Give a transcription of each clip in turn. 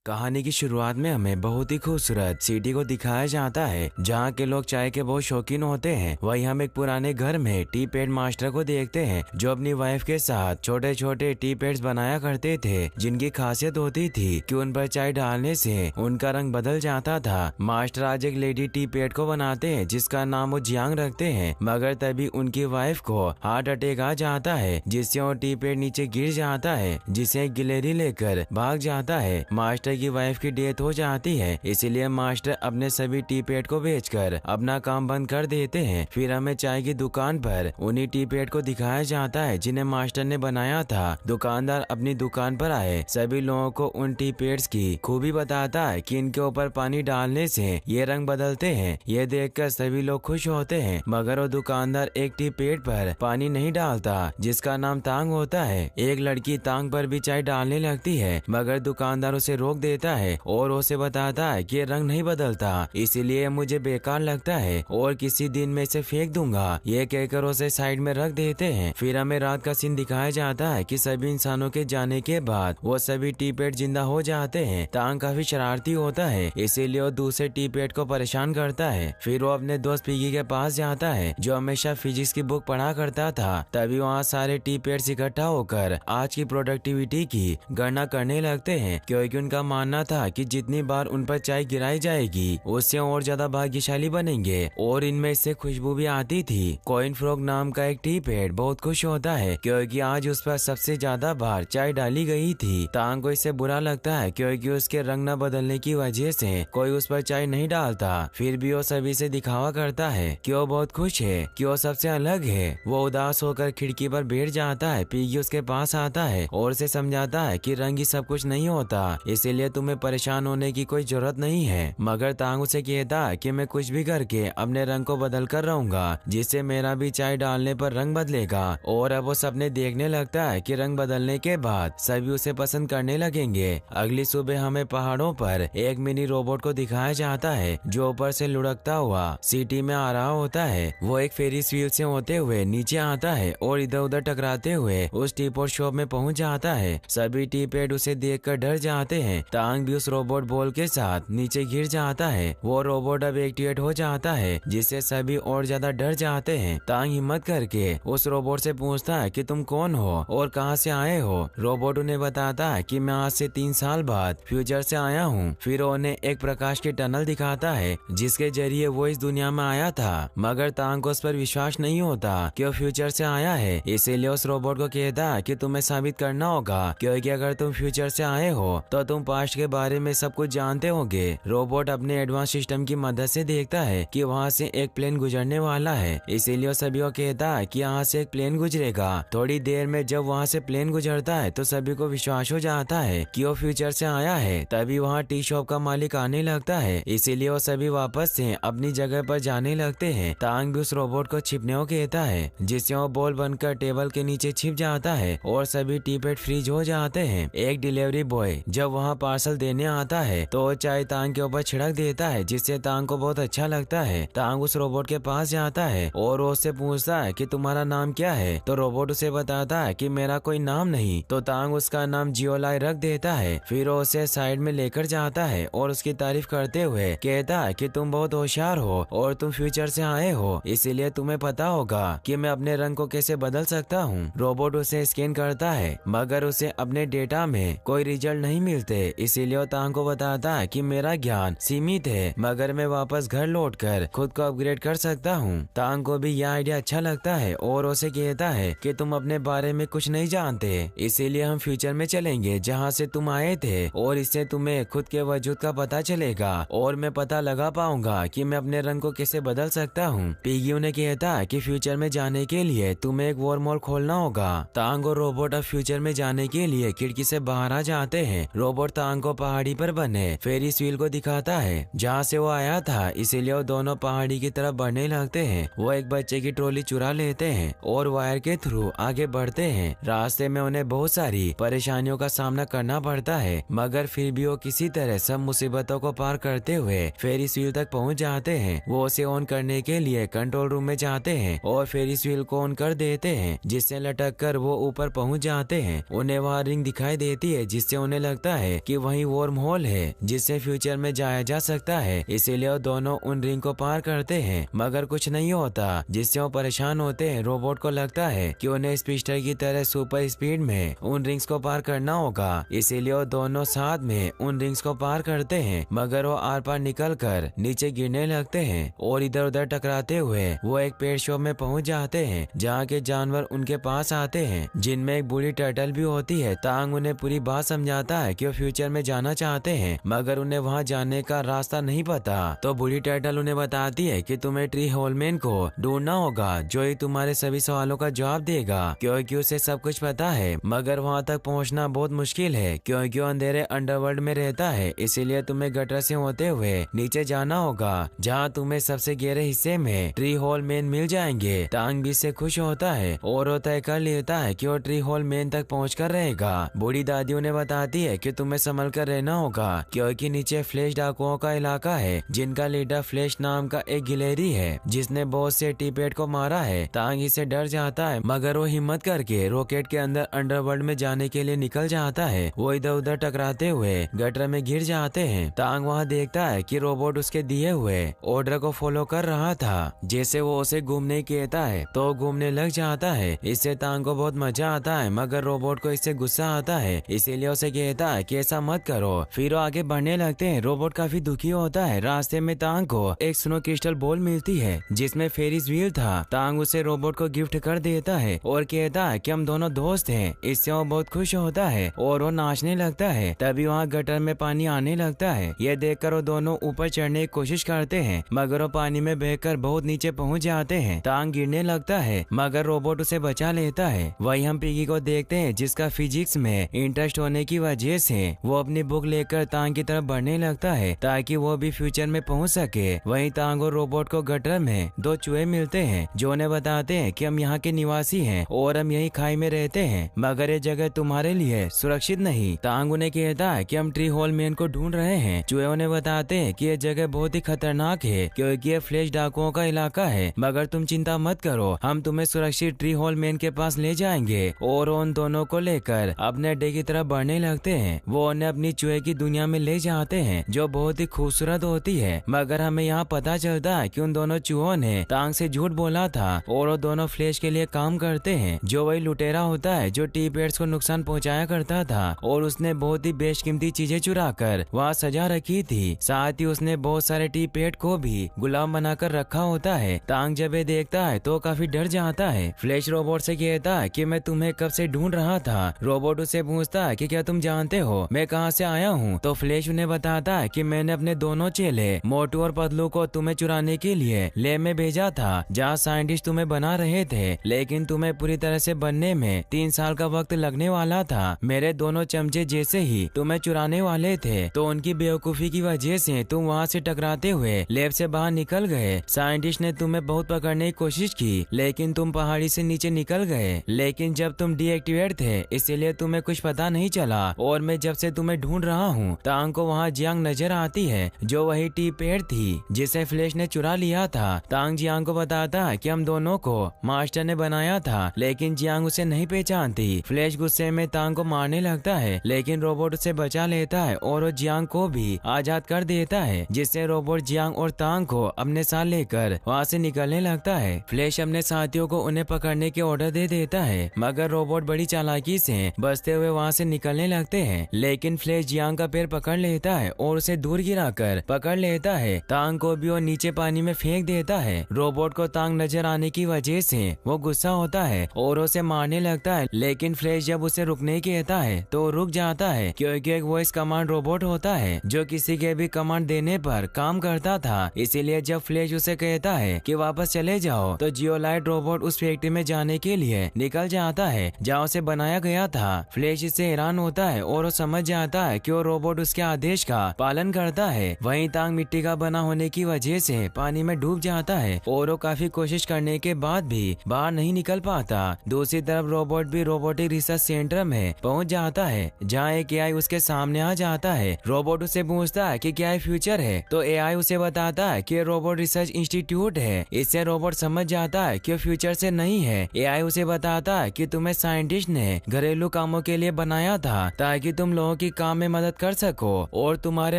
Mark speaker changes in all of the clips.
Speaker 1: कहानी की शुरुआत में हमें बहुत ही खूबसूरत सिटी को दिखाया जाता है जहाँ के लोग चाय के बहुत शौकीन होते हैं। वहीं हम एक पुराने घर में टी पेड मास्टर को देखते हैं जो अपनी वाइफ के साथ छोटे छोटे टी पेड्स बनाया करते थे, जिनकी खासियत होती थी कि उन पर चाय डालने से उनका रंग बदल जाता था। मास्टर आज एक लेडी टी पेड को बनाते हैं जिसका नाम वो जियांग रखते हैं, मगर तभी उनकी वाइफ को हार्ट अटैक आ जाता है जिससे वो टी पेड नीचे गिर जाता है, जिसे गिलहरी लेकर भाग जाता है। मास्टर की वाइफ की डेथ हो जाती है, इसीलिए मास्टर अपने सभी टी पेड को बेचकर अपना काम बंद कर देते हैं। फिर हमें चाय की दुकान पर उन्हीं टी पेड को दिखाया जाता है जिन्हें मास्टर ने बनाया था। दुकानदार अपनी दुकान पर आए सभी लोगों को उन टी पेड्स की खूबी बताता है कि इनके ऊपर पानी डालने से ये रंग बदलते हैं। ये देखकर सभी लोग खुश होते हैं, मगर वो दुकानदार एक टी पेड पर पानी नहीं डालता जिसका नाम तांग होता है। एक लड़की तांग पर भी चाय डालने लगती है, मगर दुकानदार उसे रोक देता है और उसे बताता है कि ये रंग नहीं बदलता, इसीलिए मुझे बेकार लगता है और किसी दिन में इसे फेंक दूंगा। ये कहकर उसे साइड में रख देते हैं। फिर हमें रात का सीन दिखाया जाता है कि सभी इंसानों के जाने के बाद वो सभी टी पेड जिंदा हो जाते हैं। तांग काफी शरारती होता है, इसीलिए वो दूसरे टी पेड को परेशान करता है। फिर वो अपने दोस्त पिगी के पास जाता है जो हमेशा फिजिक्स की बुक पढ़ा करता था। तभी वहाँ सारे टी पेड इकट्ठा होकर आज की प्रोडक्टिविटी की गणना करने लगते हैं, क्योंकि उनका मानना था कि जितनी बार उन पर चाय गिराई जाएगी उससे और ज्यादा भाग्यशाली बनेंगे, और इनमें इससे खुशबू भी आती थी। कॉइन फ्रॉग नाम का एक टी पेड बहुत खुश होता है क्योंकि आज उस पर सबसे ज्यादा बार चाय डाली गई थी। तांग को इससे बुरा लगता है क्योंकि उसके रंग न बदलने की वजह से कोई उस पर चाय नहीं डालता। फिर भी वो सभी से दिखावा करता है कि वो बहुत खुश है, कि वो सबसे अलग है। वो उदास होकर खिड़की पर बैठ जाता है। पिगी उसके पास आता है और उसे समझाता है कि रंग ही सब कुछ नहीं होता, इसीलिए तुम्हें परेशान होने की कोई जरूरत नहीं है। मगर तांग उसे कहता है कि मैं कुछ भी करके अपने रंग को बदल कर रहूंगा, जिससे मेरा भी चाय डालने पर रंग बदलेगा। और अब वो सपने देखने लगता है कि रंग बदलने के बाद सभी उसे पसंद करने लगेंगे। अगली सुबह हमें पहाड़ों पर एक मिनी रोबोट को दिखाया जाता है जो ऊपर से लुढ़कता हुआ सिटी में आ रहा होता है। वो एक फेरिस व्हील से होते हुए नीचे आता है और इधर उधर टकराते हुए उस टी पॉट शॉप में पहुंच जाता है। सभी टी पेड उसे देखकर डर जाते हैं। तांग भी उस रोबोट बॉल के साथ नीचे गिर जाता है। वो रोबोट अब एक्टिवेट हो जाता है जिससे सभी और ज्यादा डर जाते हैं। तांग हिम्मत करके उस रोबोट से पूछता है कि तुम कौन हो और कहां से आए हो। रोबोट उन्हें बताता है कि मैं आज से 3 साल बाद फ्यूचर से आया हूँ। फिर उन्हें एक प्रकाश की टनल दिखाता है जिसके जरिए वो इस दुनिया में आया था, मगर तांग को उस पर विश्वास नहीं होता कि वो फ्यूचर से आया है। इसीलिए उस रोबोट को कहता है कि तुम्हें साबित करना होगा, क्योंकि अगर तुम फ्यूचर से आए हो तो तुम पास्ट के बारे में सब कुछ जानते होंगे। रोबोट अपने एडवांस सिस्टम की मदद से देखता है कि वहाँ से एक प्लेन गुजरने वाला है, इसीलिए वो सभी को कहता है कि यहाँ से एक प्लेन गुजरेगा। थोड़ी देर में जब वहाँ से प्लेन गुजरता है तो सभी को विश्वास हो जाता है कि वो फ्यूचर से आया है। तभी वहाँ टी शॉप का मालिक आने लगता है, इसीलिए वो सभी वापस से अपनी जगह पर जाने लगते हैं। तांग भी उस रोबोट को छिपने को कहता है, जिससे वो बॉल बनकर टेबल के नीचे छिप जाता है और सभी टी पेड फ्रीज हो जाते हैं। एक डिलीवरी बॉय जब वहाँ पार्सल देने आता है तो चाय तांग के ऊपर छिड़क देता है, जिससे तांग को बहुत अच्छा लगता है। तांग उस रोबोट के पास जाता है और उससे पूछता है कि तुम्हारा नाम क्या है। तो रोबोट उसे बताता है कि मेरा कोई नाम नहीं। तो तांग उसका नाम जियोलाई रख देता है। फिर वो उसे साइड में लेकर जाता है और उसकी तारीफ करते हुए कहता है कि तुम बहुत होशियार हो और तुम फ्यूचर से आए हो, इसीलिए तुम्हें पता होगा कि मैं अपने रंग को कैसे बदल सकता हूँ। रोबोट उसे स्कैन करता है, मगर उसे अपने डेटा में कोई रिजल्ट नहीं मिलते, इसीलिए वो तांग को बताता है कि मेरा ज्ञान सीमित है, मगर मैं वापस घर लौटकर खुद को अपग्रेड कर सकता हूँ। तांग को भी यह आइडिया अच्छा लगता है और उसे कहता है कि तुम अपने बारे में कुछ नहीं जानते, इसीलिए हम फ्यूचर में चलेंगे जहाँ से तुम आए थे, और इससे तुम्हें खुद के वजूद का पता चलेगा और मैं पता लगा पाऊंगा कि मैं अपने रंग को कैसे बदल सकता हूँ। पिगी उन्हें कहता है कि फ्यूचर में जाने के लिए तुम्हें एक वॉर्महोल खोलना होगा। तांग और रोबोट अब फ्यूचर में जाने के लिए खिड़की से बाहर आ जाते हैं। रोबोट तांग को पहाड़ी पर बने फेरिस व्हील को दिखाता है जहाँ से वो आया था, इसीलिए वो दोनों पहाड़ी की तरफ बढ़ने लगते हैं। वो एक बच्चे की ट्रॉली चुरा लेते हैं और वायर के थ्रू आगे बढ़ते हैं। रास्ते में उन्हें बहुत सारी परेशानियों का सामना करना पड़ता है, मगर फिर भी वो किसी तरह सब मुसीबतों को पार करते हुए फेरिस व्हील तक पहुंच जाते हैं। वो उसे ऑन करने के लिए कंट्रोल रूम में जाते हैं और फेरिस व्हील को ऑन कर देते हैं, जिससे लटक कर वो ऊपर पहुंच जाते हैं। उन्हें वहाँ रिंग दिखाई देती है, जिससे उन्हें लगता है कि वही वर्म होल है जिससे फ्यूचर में जाया जा सकता है। इसीलिए वो दोनों उन रिंग को पार करते हैं, मगर कुछ नहीं होता, जिससे वो परेशान होते हैं। रोबोट को लगता है कि उन्हें स्पीडस्टर की तरह सुपर स्पीड में उन रिंग्स को पार करना होगा, इसीलिए वो दोनों साथ में उन रिंग्स को पार करते हैं, मगर वो आर पार निकल कर नीचे गिरने लगते हैं और इधर उधर टकराते हुए वो एक पेट शॉप में पहुंच जाते हैं, जहाँ के जानवर उनके पास आते हैं, जिनमें एक बूढ़ी टर्टल भी होती है। तांग उन्हें पूरी बात समझाता है कि वो फ्यूचर में जाना चाहते हैं, मगर उन्हें वहाँ जाने का रास्ता नहीं पता। तो बूढ़ी टर्टल उन्हें बताती है कि तुम्हें ट्री होलमैन को ढूंढना होगा, जो ही तुम्हारे सभी सवालों का जवाब देगा, क्योंकि उसे सब कुछ पता है। मगर वहाँ तक पहुँचना बहुत मुश्किल है, क्योंकि वो अंधेरे अंडरवर्ल्ड में रहता है, इसीलिए तुम्हें गटर से होते हुए नीचे जाना होगा, जहाँ तुम्हें सबसे गहरे हिस्से में ट्री होल मैन मिल जाएंगे। टांग भी इससे खुश होता है और वो तय कर लेता है कि वो ट्री होल मैन तक पहुँच कर रहेगा। बूढ़ी दादी उन्हें बताती है कि तुम्हें संभल कर रहना होगा, क्योंकि नीचे फ्लैश डाकुओं का इलाका है, जिनका लीडर फ्लैश नाम का एक गिलेरी है, जिसने बहुत से टीपेट को मारा है। टांग इससे डर जाता है, मगर वो हिम्मत करके रॉकेट के अंदर अंडरवर्ल्ड में जाने के लिए निकल जाता है। वो इधर उधर टकराते हुए गटर में गिर जाते हैं। टांग वहाँ देखता है कि रोबोट उसके दिए हुए ऑर्डर को फॉलो कर रहा था। जैसे वो उसे घूमने कहता है तो घूमने लग जाता है। इससे टांग को बहुत मजा आता है, मगर रोबोट को इससे गुस्सा आता है, इसीलिए उसे कहता है कि ऐसा मत करो। फिर वो आगे बढ़ने लगते हैं। रोबोट काफी दुखी होता है। रास्ते में टांग को एक स्नो क्रिस्टल बॉल मिलती है, जिसमें फेरिस व्हील था। टांग उसे रोबोट को गिफ्ट कर देता है और कहता है कि हम दोनों दोस्त हैं। इससे वो बहुत खुश होता है और वो नाचने लगता है। तभी वहाँ गटर में पानी आने लगता है। ये देखकर वो दोनों ऊपर चढ़ने की कोशिश करते हैं, मगर वो पानी में बहकर बहुत नीचे पहुँच जाते हैं। टांग गिरने लगता है, मगर रोबोट उसे बचा लेता है। वही हम पिगी को देखते हैं, जिसका फिजिक्स में इंटरेस्ट होने की वजह से वो अपनी बुक लेकर टांग की तरफ बढ़ने लगता है, ताकि वो भी फ्यूचर में पहुंच सके। वहीं टांग और रोबोट को गटर में दो चूहे मिलते हैं, जो उन्हें बताते हैं कि हम यहाँ के निवासी हैं और हम यही खाई में रहते हैं, मगर ये जगह तुम्हारे लिए सुरक्षित नहीं। टांग उन्हें कहता है कि हम ट्री होल मैन को ढूंढ रहे हैं। चूहे उन्हें बताते हैं कि ये जगह बहुत ही खतरनाक है, क्योंकि ये फ्लैश डाकुओं का इलाका है, मगर तुम चिंता मत करो, हम तुम्हें सुरक्षित ट्री होल मैन के पास ले जाएंगे। और उन दोनों को लेकर अपने अड्डे की तरफ बढ़ने लगते हैं। वो उन्हें अपनी चूहे की दुनिया में ले जाते हैं, जो बहुत ही खूबसूरत होती है। मगर हमें यहाँ पता चलता है कि उन दोनों चूहों ने टांग से झूठ बोला था और वो दोनों फ्लैश के लिए काम करते हैं, जो वही लुटेरा होता है जो टी पेड्स को नुकसान पहुँचाया करता था, और उसने बहुत ही बेशकीमती चीजें चुरा कर वहाँ सजा रखी थी। साथ ही उसने बहुत सारे टी पेड को भी गुलाम बनाकर रखा होता है। टांग जब ये देखता है तो काफी डर जाता है। फ्लैश रोबोट से कहता है कि मैं तुम्हें कब से ढूंढ रहा था। रोबोट उससे पूछता है कि क्या तुम जानते हो मैं कहाँ से आया हूँ। तो फ्लैश उन्हें बताता है कि मैंने अपने दोनों चेले मोटू और पतलू को तुम्हें चुराने के लिए लैब में भेजा था, जहाँ साइंटिस्ट तुम्हें बना रहे थे, लेकिन तुम्हें पूरी तरह से बनने में 3 साल का वक्त लगने वाला था। मेरे दोनों चमचे जैसे ही तुम्हें चुराने वाले थे, तो उनकी बेवकूफी की वजह से तुम वहाँ से टकराते हुए लैब से बाहर निकल गए। साइंटिस्ट ने तुम्हें बहुत पकड़ने की कोशिश की, लेकिन तुम पहाड़ी से नीचे निकल गए, लेकिन जब तुम डीएक्टिवेट थे इसलिए तुम्हें कुछ पता नहीं चला, और मैं जब से तुम्हें ढूंढ रहा हूँ। टांग को वहाँ जियांग नजर आती है, जो वही टी पेड़ थी जिसे फ्लैश ने चुरा लिया था। टांग जियांग को बताता है कि हम दोनों को मास्टर ने बनाया था, लेकिन जियांग उसे नहीं पहचानती। फ्लैश गुस्से में टांग को मारने लगता है, लेकिन रोबोट उसे बचा लेता है और वो जियांग को भी आजाद कर देता है, जिससे रोबोट जियांग और टांग को अपने साथ लेकर वहाँ से निकलने लगता है। फ्लैश अपने साथियों को उन्हें पकड़ने के ऑर्डर दे देता है, मगर रोबोट बड़ी चालाकी से बचते हुए वहाँ से निकलने लगते हैं। लेकिन फ्लैश जियांग का पैर पकड़ लेता है और उसे दूर गिराकर पकड़ लेता है। टांग को भी वो नीचे पानी में फेंक देता है। रोबोट को टांग नजर आने की वजह से वो गुस्सा होता है और उसे मारने लगता है, लेकिन फ्लैश जब उसे रुकने कहता है तो रुक जाता है, क्योंकि एक वॉइस कमांड रोबोट होता है जो किसी के भी कमांड देने पर काम करता था। इसीलिए जब फ्लैश उसे कहता है कि वापस चले जाओ, तो जियोलाइट रोबोट उस फैक्ट्री में जाने के लिए निकल जाता है जहाँ उसे बनाया गया था। फ्लैश इससे हैरान होता है और वो समझ जाता है कि वो रोबोट उसके आदेश का पालन करता है। वहीं टांग मिट्टी का बना होने की वजह से पानी में डूब जाता है और वो काफी कोशिश करने के बाद भी बाहर नहीं निकल पाता। दूसरी तरफ रोबोट भी रोबोटिक रिसर्च सेंटर में पहुंच जाता है, जहाँ एक एआई उसके सामने आ जाता है। रोबोट उससे पूछता है कि क्या फ्यूचर है, तो एआई उसे बताता है कि रोबोट रिसर्च इंस्टीट्यूट है। इससे रोबोट समझ जाता है कि फ्यूचर से नहीं है। एआई उसे बताता है कि तुम्हें साइंटिस्ट ने घरेलू कामों के लिए बनाया था, ताकि तुम लोगों ताकि काम में मदद कर सको, और तुम्हारे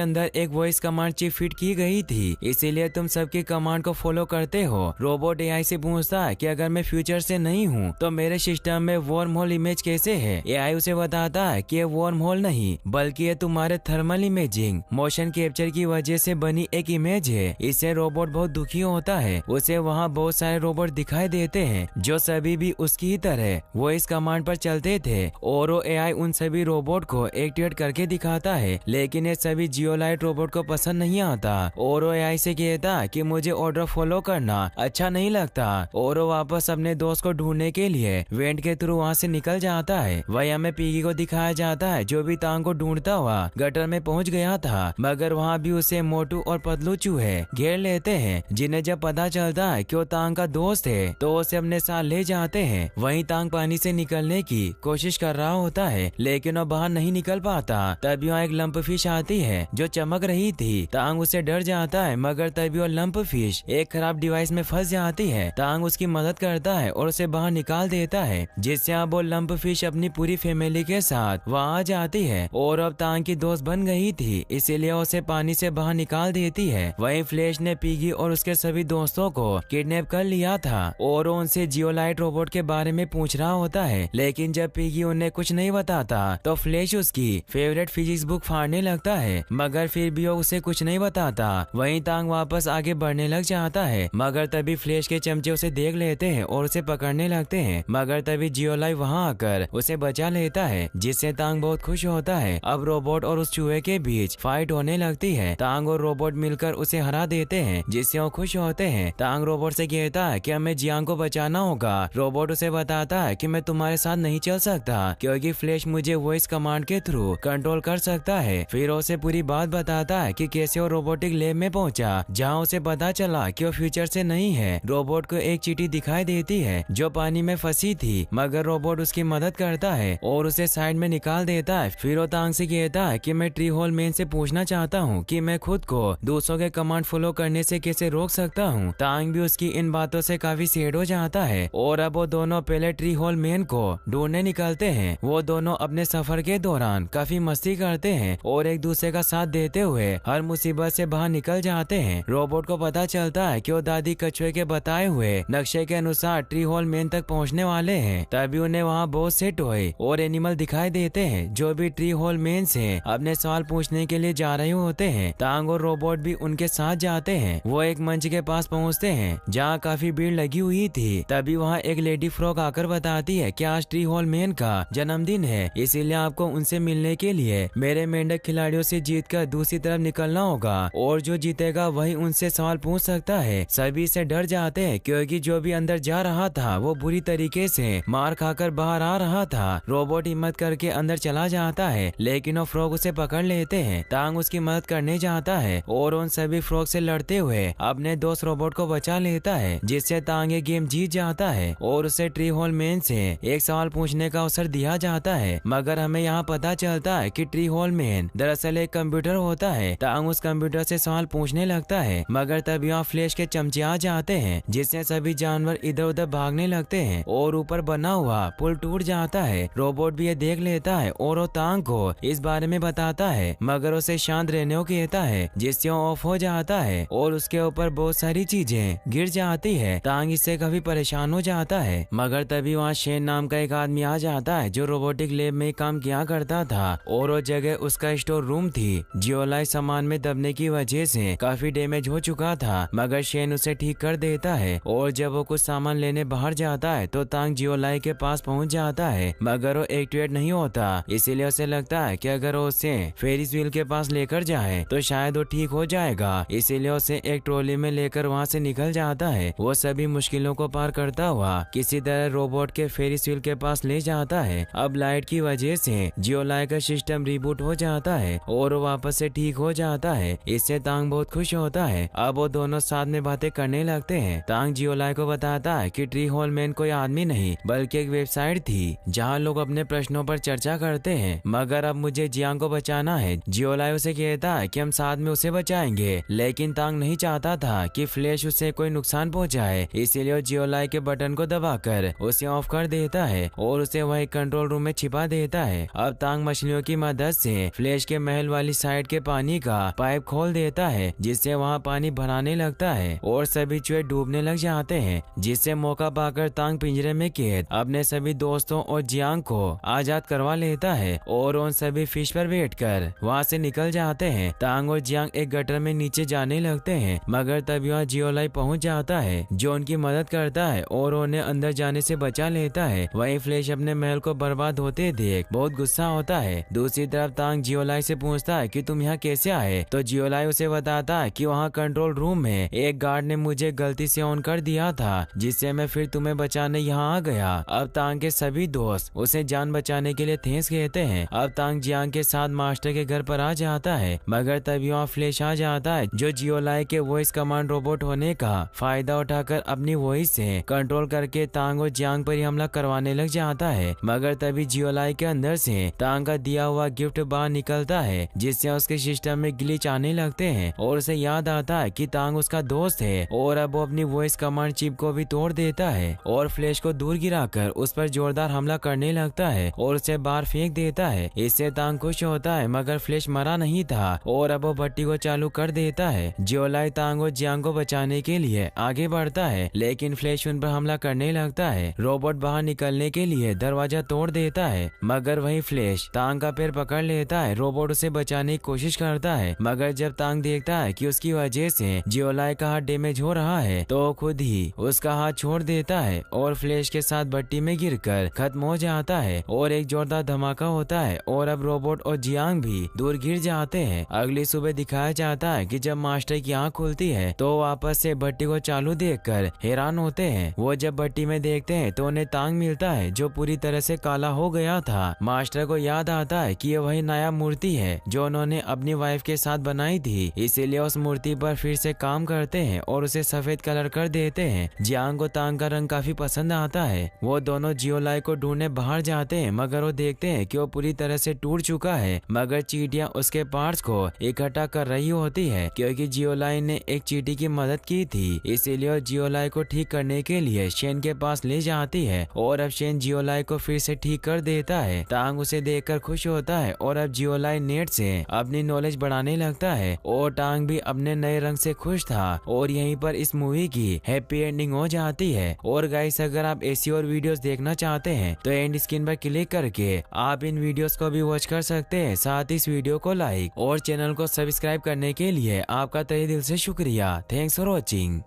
Speaker 1: अंदर एक वॉइस कमांड चिप फिट की गई थी, इसीलिए तुम सबकी कमांड को फॉलो करते हो। रोबोट एआई से पूछता है कि अगर मैं फ्यूचर से नहीं हूँ तो मेरे सिस्टम में वर्म होल इमेज कैसे है। एआई उसे बताता है कि ये वर्म होल नहीं बल्कि ये तुम्हारे थर्मल इमेजिंग मोशन कैप्चर की वजह से बनी एक इमेज है। इससे रोबोट बहुत दुखी होता है। उसे वहाँ बहुत सारे रोबोट दिखाई देते हैं जो सभी भी उसकी ही तरह वो इस कमांड पर चलते थे, और वो एआई उन सभी रोबोट को एक्टिवेट करके दिखाता है, लेकिन ये सभी जियोलाइट रोबोट को पसंद नहीं आता, और वो एआई से कहता कि मुझे ऑर्डर फॉलो करना अच्छा नहीं लगता, और वो वापस अपने दोस्त को ढूंढने के लिए वेंट के थ्रू वहाँ से निकल जाता है। वही हमें पिगी को दिखाया जाता है जो भी तांग को ढूंढता हुआ गटर में पहुंच गया था, मगर वहाँ भी उसे मोटू और पतलू चूहे घेर लेते हैं, जिन्हें जब पता चलता है कि वो तांग का दोस्त है तो उसे अपने साथ ले जाते हैं। वहीं तांग पानी से निकलने की कोशिश कर रहा होता है, लेकिन वो बाहर नहीं निकल पाता। तभी वहाँ एक लंप फिश आती है जो चमक रही थी। तांग उसे डर जाता है, मगर तभी वो लंप फिश एक खराब डिवाइस में फंस जाती है। तांग उसकी मदद करता है और उसे बाहर निकाल देता है, जिससे अब वो लंप फिश अपनी पूरी फैमिली के साथ वहाँ आ जाती है, और अब तांग की दोस्त बन गई थी, इसीलिए उसे पानी से बाहर निकाल देती है। वहीं फ्लैश ने पिगी और उसके सभी दोस्तों को किडनैप कर लिया था, और उनसे जियोलाइट रोबोट के बारे में पूछ रहा होता है, लेकिन जब पिगी उन्हें कुछ नहीं बताता तो फ्लैश उसकी फेवरेट फिजिक्स बुक फाड़ने लगता है, मगर फिर भी वो उसे कुछ नहीं बताता। वहीं तांग वापस आगे बढ़ने लग जाता है, मगर तभी फ्लैश के चमचे उसे देख लेते हैं और उसे पकड़ने लगते हैं, मगर तभी जियोलाई वहां आकर उसे बचा लेता है, जिससे तांग बहुत खुश होता है। अब रोबोट और उस चूहे के बीच फाइट होने लगती है। तांग और रोबोट मिलकर उसे हरा देते हैं, जिससे वो खुश होते हैं। तांग रोबोट से कहता है कि हमें जियांग को बचाना होगा। रोबोट उसे बताता है कि मैं तुम्हारे साथ नहीं चल सकता क्योंकि फ्लैश मुझे वॉइस कमांड के थ्रू कंट्रोल कर सकता है। फिर उसे पूरी बात बताता है कि कैसे वो रोबोटिक लैब में पहुंचा, जहां उसे पता चला कि वो फ्यूचर से नहीं है। रोबोट को एक चींटी दिखाई देती है जो पानी में फंसी थी, मगर रोबोट उसकी मदद करता है और उसे साइड में निकाल देता है। फिर वो तांग से कहता है कि मैं ट्री होल मैन से पूछना चाहता हूँ कि मैं खुद को दूसरों के कमांड फॉलो करने से कैसे रोक सकता हूँ। तांग भी उसकी इन बातों से काफी सैड हो जाता है, और अब वो दोनों पहले ट्री होल मैन को ढूंढने निकलते हैं। वो दोनों अपने सफर के दौरान काफी मस्ती करते हैं और एक दूसरे का साथ देते हुए हर मुसीबत से बाहर निकल जाते हैं। रोबोट को पता चलता है कि वो दादी कछुए के बताए हुए नक्शे के अनुसार ट्री होल मैन तक पहुंचने वाले हैं। तभी उन्हें वहां बहुत से टॉय और एनिमल दिखाई देते हैं जो भी ट्री होल मैन से अपने सवाल पूछने के लिए जा रहे होते हैं। तांग और रोबोट भी उनके साथ जाते हैं। वो एक मंच के पास पहुंचते हैं जहाँ काफी भीड़ लगी हुई थी। तभी वहाँ एक लेडी फ्रॉग आकर बताती है कि आज ट्री होल मैन का जन्मदिन है, इसीलिए आपको उनसे मिलने के लिए मेरे मेंढक खिलाड़ियों से जीतकर दूसरी तरफ निकलना होगा, और जो जीतेगा वही उनसे सवाल पूछ सकता है। सभी से डर जाते हैं क्योंकि जो भी अंदर जा रहा था वो बुरी तरीके से मार खाकर बाहर आ रहा था। रोबोट हिम्मत करके अंदर चला जाता है, लेकिन वो फ्रॉग उसे पकड़ लेते हैं। तांग उसकी मदद करने जाता है और उन सभी फ्रॉग से लड़ते हुए अपने दोस्त रोबोट को बचा लेता है, जिससे तांग ये गेम जीत जाता है और उसे ट्री होल मैन से एक सवाल पूछने का अवसर दिया जाता है। मगर हमें यहाँ पता चलता है कि ट्री होल मैन दरअसल एक कंप्यूटर होता है। तांग उस कंप्यूटर से सवाल पूछने लगता है, मगर तभी यहाँ फ्लैश के चमचे आ जाते हैं, जिससे सभी जानवर इधर उधर भागने लगते हैं और ऊपर बना हुआ पुल टूट जाता है। रोबोट भी ये देख लेता है और वो तांग को इस बारे में बताता है, मगर उसे शांत रहने को कहता है, जिससे वो ऑफ हो जाता है और उसके ऊपर बहुत सारी चीजें गिर जाती है। तांग इससे काफी परेशान हो जाता है, मगर तभी वहाँ शेन नाम का एक आदमी आ जाता है जो रोबोटिक लैब में काम किया करता था, और वो जगह उसका स्टोर रूम थी। जियोलाई सामान में दबने की वजह से काफी डैमेज हो चुका था, मगर शेन उसे ठीक कर देता है, और जब वो कुछ सामान लेने बाहर जाता है तो तांग जियोलाई के पास पहुंच जाता है, मगर वो एक्टिवेट नहीं होता। इसीलिए उसे लगता है कि अगर वो उसे फेरिस व्हील के पास लेकर जाए तो शायद वो ठीक हो जाएगा। इसीलिए उसे एक ट्रॉली में लेकर वहाँ से निकल जाता है। वो सभी मुश्किलों को पार करता हुआ किसी तरह रोबोट के फेरिस व्हील के पास ले जाता है। अब लाइट की वजह से जियोलाई का सिस्टम रिबूट हो जाता है और वो वापस से ठीक हो जाता है। इससे तांग बहुत खुश होता है। अब वो दोनों साथ में बातें करने लगते हैं। तांग जियोलाई को बताता है कि ट्री होल मैन कोई आदमी नहीं बल्कि एक वेबसाइट थी जहाँ लोग अपने प्रश्नों पर चर्चा करते हैं, मगर अब मुझे जियांग को बचाना है। जियोलाई उसे कहता है कि हम साथ में उसे बचाएंगे, लेकिन तांग नहीं चाहता था कि फ्लैश उसे कोई नुकसान पहुंचाए, इसीलिए जियोलाई के बटन को दबाकर उसे ऑफ कर देता है और उसे वही कंट्रोल रूम में छिपा देता है। अब तांग मछलियों आदमियों की मदद से फ्लैश के महल वाली साइड के पानी का पाइप खोल देता है, जिससे वहाँ पानी भराने लगता है और सभी चूहे डूबने लग जाते हैं। जिससे मौका पाकर तांग पिंजरे में कैद अपने सभी दोस्तों और जियांग को आजाद करवा लेता है और उन सभी फिश पर बैठकर वहाँ से निकल जाते हैं। तांग और जियांग एक गटर में नीचे जाने लगते हैं, मगर तभी वहाँ जियोलाई पहुँच जाता है, जो उनकी मदद करता है और उन्हें अंदर जाने से बचा लेता है। वहीं फ्लैश अपने महल को बर्बाद होते देख बहुत गुस्सा होता है। दूसरी तरफ तांग जियोलाई से पूछता है कि तुम यहाँ कैसे आए, तो जियोलाई उसे बताता है कि वहाँ कंट्रोल रूम में एक गार्ड ने मुझे गलती से ऑन कर दिया था, जिससे मैं फिर तुम्हें बचाने यहाँ आ गया। अब तांग के सभी दोस्त उसे जान बचाने के लिए थैंक्स कहते हैं। अब तांग जियांग के साथ मास्टर के घर पर आ जाता है, मगर तभी वहाँ फ्लैश आ जाता है, जो जियोलाई के वॉइस कमांड रोबोट होने का फायदा उठाकर अपनी वॉइस से कंट्रोल करके तांग और जियांग पर ही हमला करवाने लग जाता है। मगर तभी जियोलाई के अंदर से तांग का दिया हुआ गिफ्ट बाहर निकलता है, जिससे उसके सिस्टम में ग्लिच आने लगते हैं और उसे याद आता है कि तांग उसका दोस्त है और अब वो अपनी वॉइस कमांड चिप को भी तोड़ देता है और फ्लैश को दूर गिराकर उस पर जोरदार हमला करने लगता है और उसे बाहर फेंक देता है। इससे तांग खुश होता है, मगर फ्लैश मरा नहीं था और अब वो भट्टी को चालू कर देता है। जियोलाई तांग और जियांग को बचाने के लिए आगे बढ़ता है, लेकिन फ्लैश उन पर हमला करने लगता है। रोबोट बाहर निकलने के लिए दरवाजा तोड़ देता है, मगर वही फ्लैश तांग का पैर पकड़ लेता है। रोबोट उसे बचाने की कोशिश करता है, मगर जब तांग देखता है कि उसकी वजह से जियोलाई का हाथ डैमेज हो रहा है, तो खुद ही उसका हाथ छोड़ देता है और फ्लैश के साथ भट्टी में गिरकर खत्म हो जाता है और एक जोरदार धमाका होता है और अब रोबोट और जियांग भी दूर गिर जाते हैं। अगली सुबह दिखाया जाता है कि जब मास्टर की आंख खुलती है तो वापस से भट्टी को चालू देखकर हैरान होते हैं। वो जब भट्टी में देखते हैं तो उन्हें तांग मिलता है, जो पूरी तरह से काला हो गया था। मास्टर को याद आता है कि ये वही नया मूर्ति है जो उन्होंने अपनी वाइफ के साथ बनाई थी, इसीलिए उस मूर्ति पर फिर से काम करते हैं और उसे सफेद कलर कर देते हैं। जियांग को तांग का रंग काफी पसंद आता है। वो दोनों जियोलाई को ढूंढने बाहर जाते हैं, मगर वो देखते हैं कि वो पूरी तरह से टूट चुका है, मगर चींटियां उसके पार्ट्स को इकट्ठा कर रही होती है, क्योंकि जियोलाई ने एक चींटी की मदद की थी। इसीलिए वो जियोलाई को ठीक करने के लिए शेन के पास ले जाती है और अब शेन जियोलाई को फिर से ठीक कर देता है। तांग उसे देखकर खुश होता है और अब जियोलाई नेट से अपनी नॉलेज बढ़ाने लगता है और तांग भी अपने नए रंग से खुश था। और यहीं पर इस मूवी की हैप्पी एंडिंग हो जाती है। और गाइस, अगर आप ऐसी और वीडियोस देखना चाहते हैं तो एंड स्क्रीन पर क्लिक करके आप इन वीडियोस को भी वॉच कर सकते हैं। साथ ही इस वीडियो को लाइक और चैनल को सब्सक्राइब करने के लिए आपका तहे दिल से शुक्रिया। Thanks for watching.